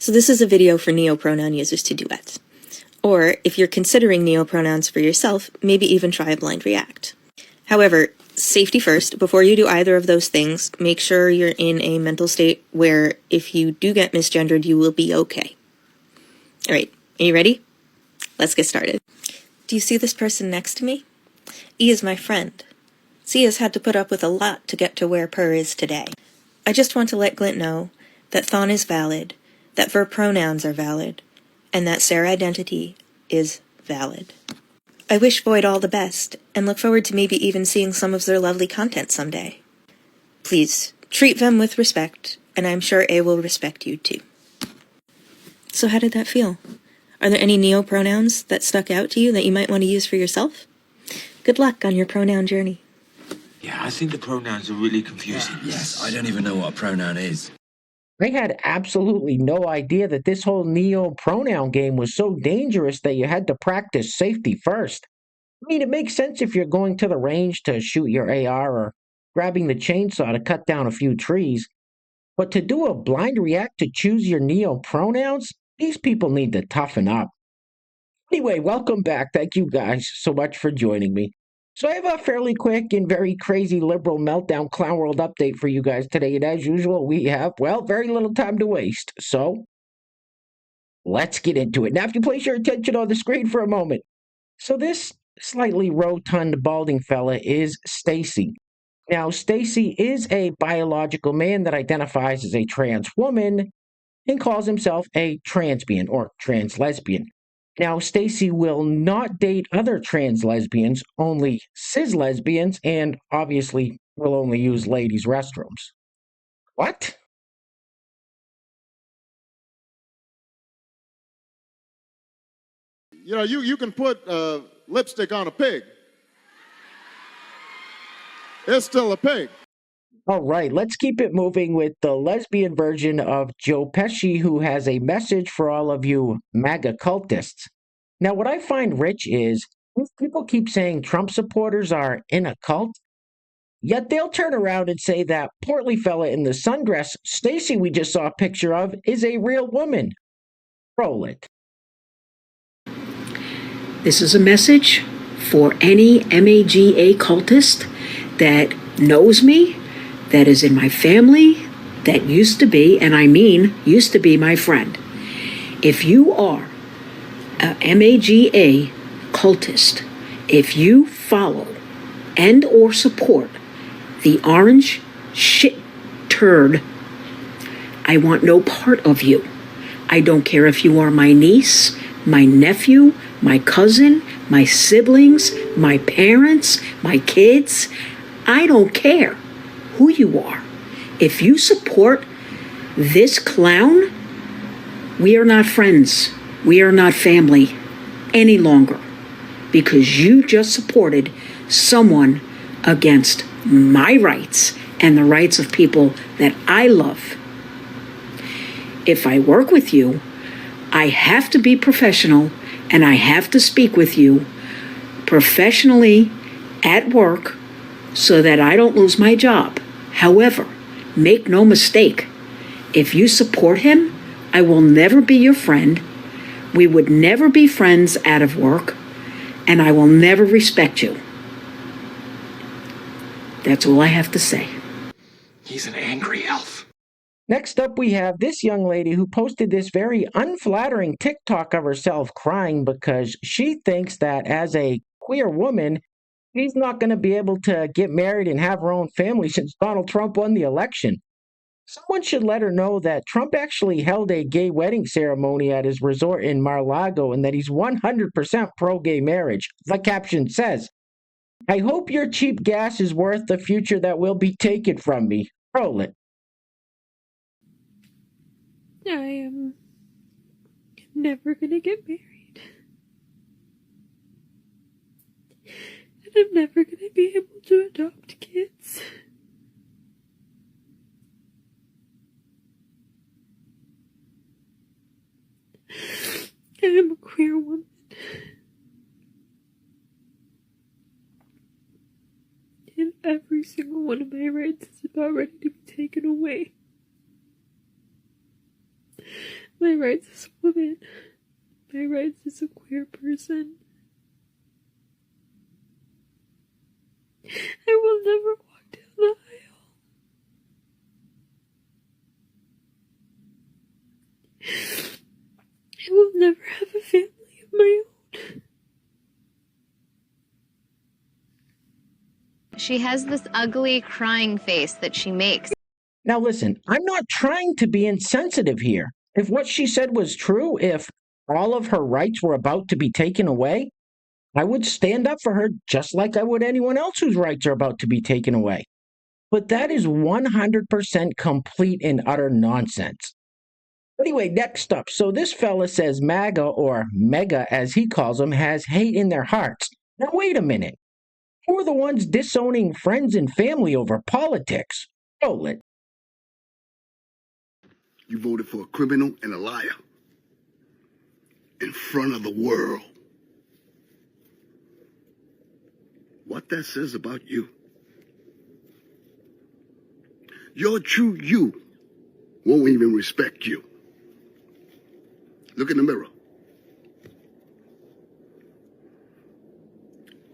So this is a video for neopronoun users to duet. Or, if you're considering neopronouns for yourself, maybe even try a blind react. However, safety first, before you do either of those things, make sure you're in a mental state where if you do get misgendered, you will be okay. Alright, are you ready? Let's get started. Do you see this person next to me? E is my friend. C has had to put up with a lot to get to where Per is today. I just want to let Glint know that Thon is valid, that verb pronouns are valid, and that Sarah identity is valid. I wish Void all the best, and look forward to maybe even seeing some of their lovely content someday. Please, treat them with respect, and I'm sure A will respect you too. So how did that feel? Are there any neopronouns that stuck out to you that you might want to use for yourself? Good luck on your pronoun journey. Yeah, I think the pronouns are really confusing. Yes, I don't even know what a pronoun is. I had absolutely no idea that this whole neo-pronoun game was so dangerous that you had to practice safety first. I mean, it makes sense if you're going to the range to shoot your AR or grabbing the chainsaw to cut down a few trees. But to do a blind react to choose your neo-pronouns, these people need to toughen up. Anyway, welcome back. Thank you guys so much for joining me. So I have a fairly quick and very crazy liberal meltdown clown world update for you guys today. And as usual, we have, well, very little time to waste. So let's get into it. Now, if you place your attention on the screen for a moment. So this slightly rotund, balding fella is Stacy. Now, Stacy is a biological man that identifies as a trans woman and calls himself a transbian or trans lesbian. Now, Stacy will not date other trans lesbians, only cis lesbians, and obviously will only use ladies' restrooms. What? You know, you can put lipstick on a pig. It's still a pig. All right, let's keep it moving with the lesbian version of Joe Pesci, who has a message for all of you MAGA cultists. Now, what I find rich is these people keep saying Trump supporters are in a cult, yet they'll turn around and say that portly fella in the sundress, Stacy, we just saw a picture of, is a real woman. Roll it. This is a message for any MAGA cultist that knows me, that is in my family, that used to be, and I mean used to be my friend. If you are a MAGA cultist, if you follow and or support the orange shit turd, I want no part of you. I don't care if you are my niece, my nephew, my cousin, my siblings, my parents, my kids. I don't care who you are. If you support this clown, we are not friends. We are not family any longer because you just supported someone against my rights and the rights of people that I love. If I work with you, I have to be professional and I have to speak with you professionally at work so that I don't lose my job. However, make no mistake, if you support him, I will never be your friend. We would never be friends out of work, and I will never respect you. That's all I have to say. He's an angry elf. Next up, we have this young lady who posted this very unflattering TikTok of herself crying because she thinks that as a queer woman, she's not going to be able to get married and have her own family since Donald Trump won the election. Someone should let her know that Trump actually held a gay wedding ceremony at his resort in Mar-a-Lago and that he's 100% pro-gay marriage. The caption says, "I hope your cheap gas is worth the future that will be taken from me." Roll it. I am never gonna get married. And I'm never gonna be able to adopt kids. I am a queer woman. And every single one of my rights is about ready to be taken away. my rights as a woman, my rights as a queer person. I will never walk down the aisle. I will never have a family of my own. She has this ugly crying face that she makes. Now listen, I'm not trying to be insensitive here. If what she said was true, if all of her rights were about to be taken away, I would stand up for her just like I would anyone else whose rights are about to be taken away. But that is 100% complete and utter nonsense. Anyway, next up. So this fella says MAGA, or MEGA as he calls them, has hate in their hearts. Now wait a minute. Who are the ones disowning friends and family over politics? Roll it. You voted for a criminal and a liar in front of the world. What that says about you. Your true you won't even respect you. Look in the mirror.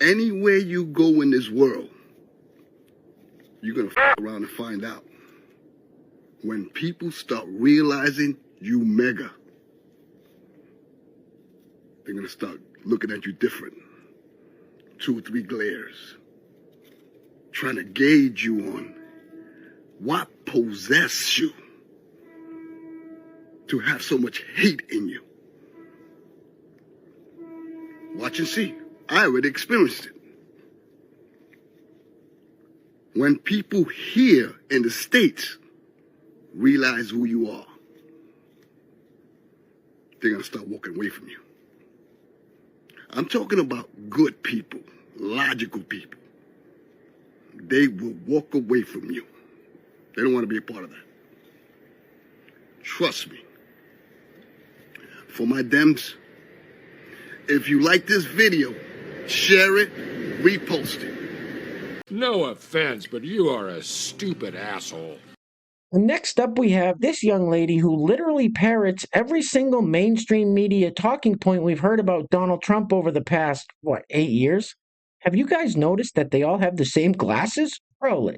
Anywhere you go in this world, you're gonna f around and find out. When people start realizing you mega, they're gonna start looking at you different. 2 or 3 glares. Trying to gauge you on what possesses you to have so much hate in you. Watch and see. I already experienced it. When people here in the States realize who you are, they're gonna start walking away from you. I'm talking about good people, logical people. They will walk away from you. They don't want to be a part of that. Trust me. For my Dems, if you like this video, share it, repost it. No offense, but you are a stupid asshole. Next up, we have this young lady who literally parrots every single mainstream media talking point we've heard about Donald Trump over the past, 8 years? Have you guys noticed that they all have the same glasses? Roll it.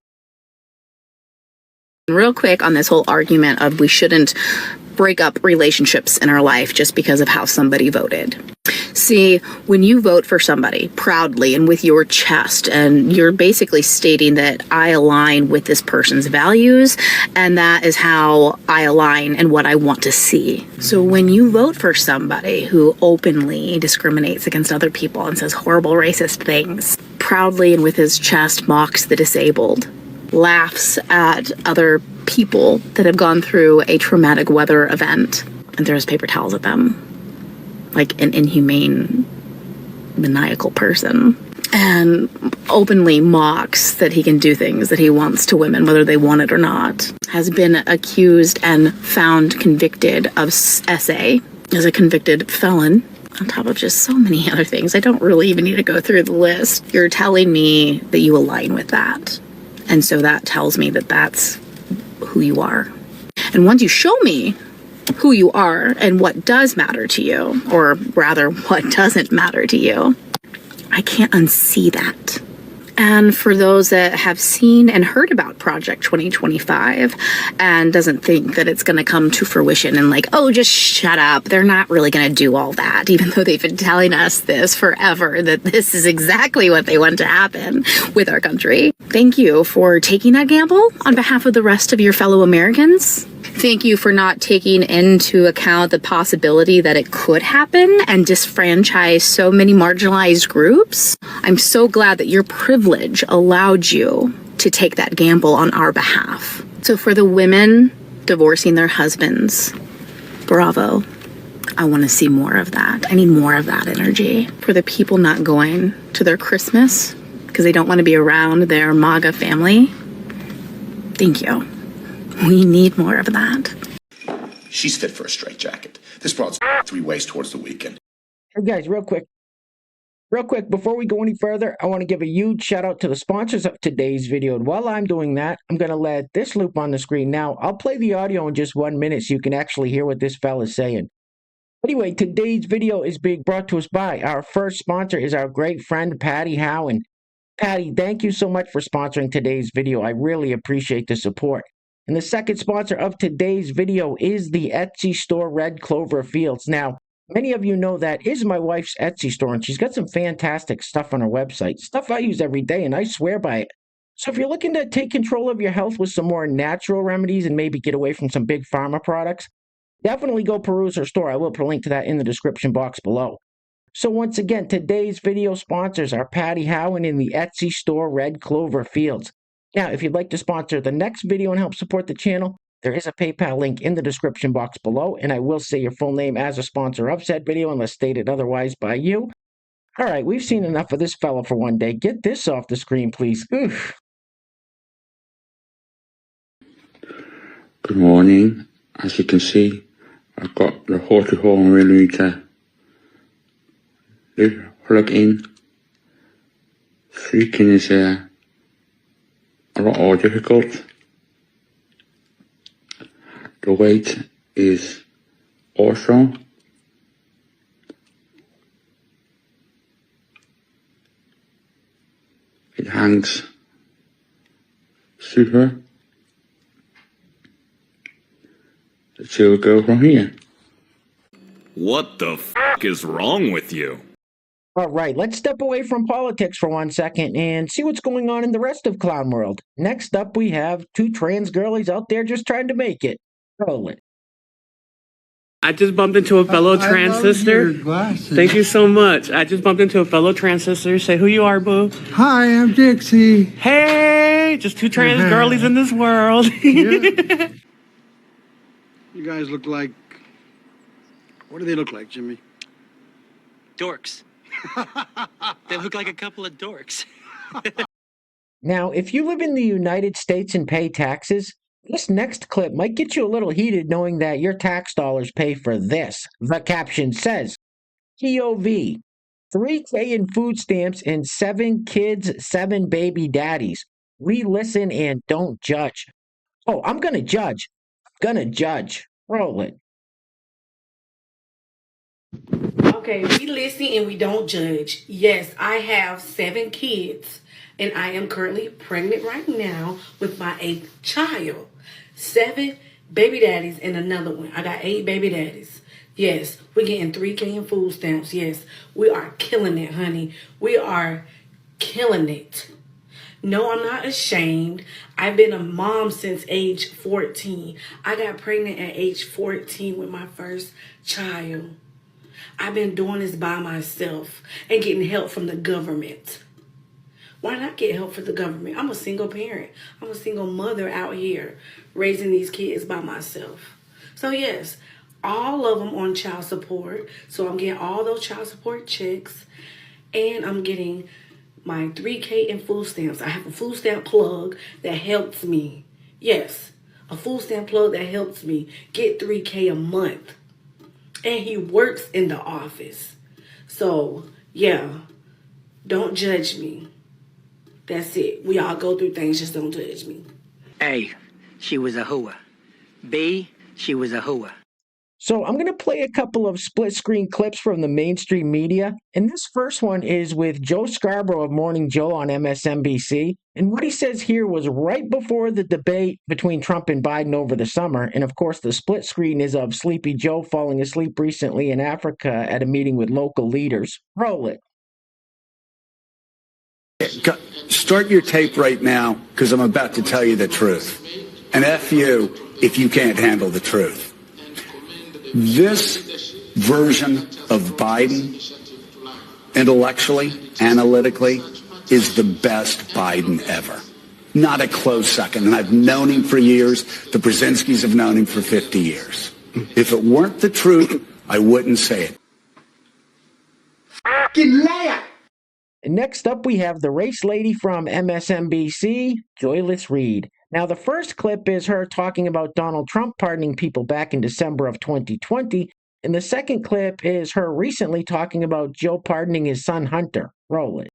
Real quick on this whole argument of we shouldn't break up relationships in our life just because of how somebody voted. See, when you vote for somebody proudly and with your chest, and you're basically stating that I align with this person's values, and that is how I align and what I want to see. So when you vote for somebody who openly discriminates against other people and says horrible racist things, proudly and with his chest mocks the disabled, laughs at other people that have gone through a traumatic weather event and throws paper towels at them, like an inhumane, maniacal person, and openly mocks that he can do things that he wants to women, whether they want it or not, has been accused and found convicted of SA as a convicted felon, on top of just so many other things. I don't really even need to go through the list. You're telling me that you align with that. And so that tells me that that's who you are. And once you show me who you are and what does matter to you, or rather what doesn't matter to you, I can't unsee that. And for those that have seen and heard about Project 2025 and doesn't think that it's going to come to fruition and like, oh, just shut up, they're not really going to do all that, even though they've been telling us this forever, that this is exactly what they want to happen with our country. Thank you for taking that gamble on behalf of the rest of your fellow Americans. Thank you for not taking into account the possibility that it could happen and disfranchise so many marginalized groups. I'm so glad that your privilege allowed you to take that gamble on our behalf. So for the women divorcing their husbands, bravo. I want to see more of that. I need more of that energy. For the people not going to their Christmas because they don't want to be around their MAGA family, thank you. We need more of that. She's fit for a straitjacket. This broad's 3 ways towards the weekend. Hey guys, real quick. Real quick, before we go any further, I want to give a huge shout out to the sponsors of today's video. And while I'm doing that, I'm going to let this loop on the screen now. I'll play the audio in just 1 minute so you can actually hear what this fella's saying. Anyway, today's video is being brought to us by our first sponsor is our great friend, Patty Howen. Patty, thank you so much for sponsoring today's video. I really appreciate the support. And the second sponsor of today's video is the Etsy store Red Clover Fields. Now, many of you know that is my wife's Etsy store, and she's got some fantastic stuff on her website. Stuff I use every day, and I swear by it. So if you're looking to take control of your health with some more natural remedies and maybe get away from some big pharma products, definitely go peruse her store. I will put a link to that in the description box below. So once again, today's video sponsors are Patty Howen in the Etsy store Red Clover Fields. Now, if you'd like to sponsor the next video and help support the channel, there is a PayPal link in the description box below, and I will say your full name as a sponsor of said video unless stated otherwise by you. All right, we've seen enough of this fella for one day. Get this off the screen, please. Oof. Good morning. As you can see, I've got the water horn really to plug in. Freaking is a lot more difficult. The weight is also it hangs super. Let's see what goes from here. What the f*** is wrong with you? All right, let's step away from politics for 1 second and see what's going on in the rest of Clown World. Next up, we have two trans girlies out there just trying to make it. Roll it. I just bumped into a fellow trans sister. Thank you so much. I just bumped into a fellow trans sister. Say who you are, boo. Hi, I'm Dixie. Hey, just two trans girlies in this world. Yeah. You guys look like... What do they look like, Jimmy? Dorks. They look like a couple of dorks. Now, if you live in the United States and pay taxes, this next clip might get you a little heated knowing that your tax dollars pay for this. The caption says, POV, 3K in food stamps and 7 kids, 7 baby daddies. We listen and don't judge. Oh, I'm gonna judge. Roll it. Okay, we listen and we don't judge. Yes, I have 7 kids, and I am currently pregnant right now with my 8th child. 7 baby daddies and another one. I got 8 baby daddies. Yes, we're getting 3K in food stamps. Yes, we are killing it, honey. We are killing it. No, I'm not ashamed. I've been a mom since age 14. I got pregnant at age 14 with my first child. I've been doing this by myself and getting help from the government. Why not get help from the government? I'm a single parent. I'm a single mother out here raising these kids by myself. So yes, all of them on child support. So I'm getting all those child support checks, and I'm getting my 3K in food stamps. I have a food stamp plug that helps me. Yes, a food stamp plug that helps me get 3K a month. And he works in the office. So, yeah, don't judge me. That's it. We all go through things, just don't judge me. A, she was a hooah. B, she was a hooah. So I'm going to play a couple of split screen clips from the mainstream media. And this first one is with Joe Scarborough of Morning Joe on MSNBC. And what he says here was right before the debate between Trump and Biden over the summer. And of course, the split screen is of Sleepy Joe falling asleep recently in Africa at a meeting with local leaders. Roll it. Start your tape right now, because I'm about to tell you the truth. And F you if you can't handle the truth. This version of Biden, intellectually, analytically, is the best Biden ever. Not a close second. And I've known him for years. The Brzezinskis have known him for 50 years. If it weren't the truth, I wouldn't say it. Fucking liar! Next up, we have the race lady from MSNBC, Joyless Reed. Now, the first clip is her talking about Donald Trump pardoning people back in December of 2020, And the second clip is her recently talking about Joe pardoning his son Hunter. Roll it.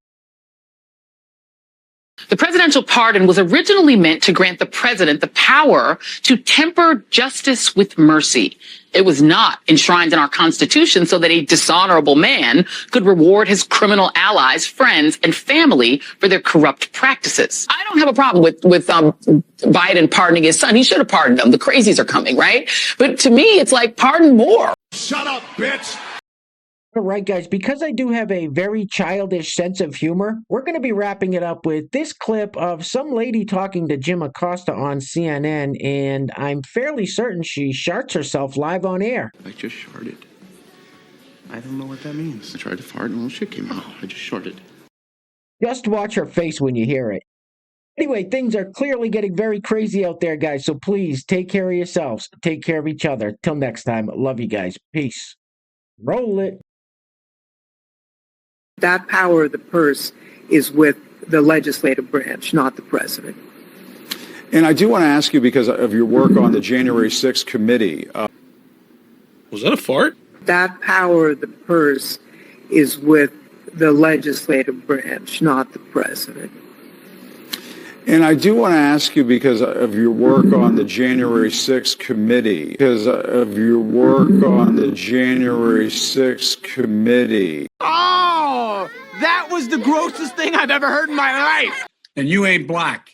The presidential pardon was originally meant to grant the president the power to temper justice with mercy. It was not enshrined in our Constitution so that a dishonorable man could reward his criminal allies, friends, and family for their corrupt practices. I don't have a problem with Biden pardoning his son. He should have pardoned him. The crazies are coming, right? But to me, it's like, pardon more. Shut up, bitch! All right, guys, because I do have a very childish sense of humor, we're going to be wrapping it up with this clip of some lady talking to Jim Acosta on CNN, and I'm fairly certain she sharts herself live on air. I just sharted. I don't know what that means. I tried to fart and a little shit came out. I just sharted. Just watch her face when you hear it. Anyway, things are clearly getting very crazy out there, guys, so please take care of yourselves. Take care of each other. Till next time, love you guys. Peace. Roll it. That power of the purse is with the legislative branch, not the president. And I do want to ask you, because of your work on the January 6th committee. Was that a fart? That power of the purse is with the legislative branch, not the president. And I do want to ask you, because of your work on the January 6th committee. Because of your work on the January 6th committee. Oh, that was the grossest thing I've ever heard in my life. And you ain't black.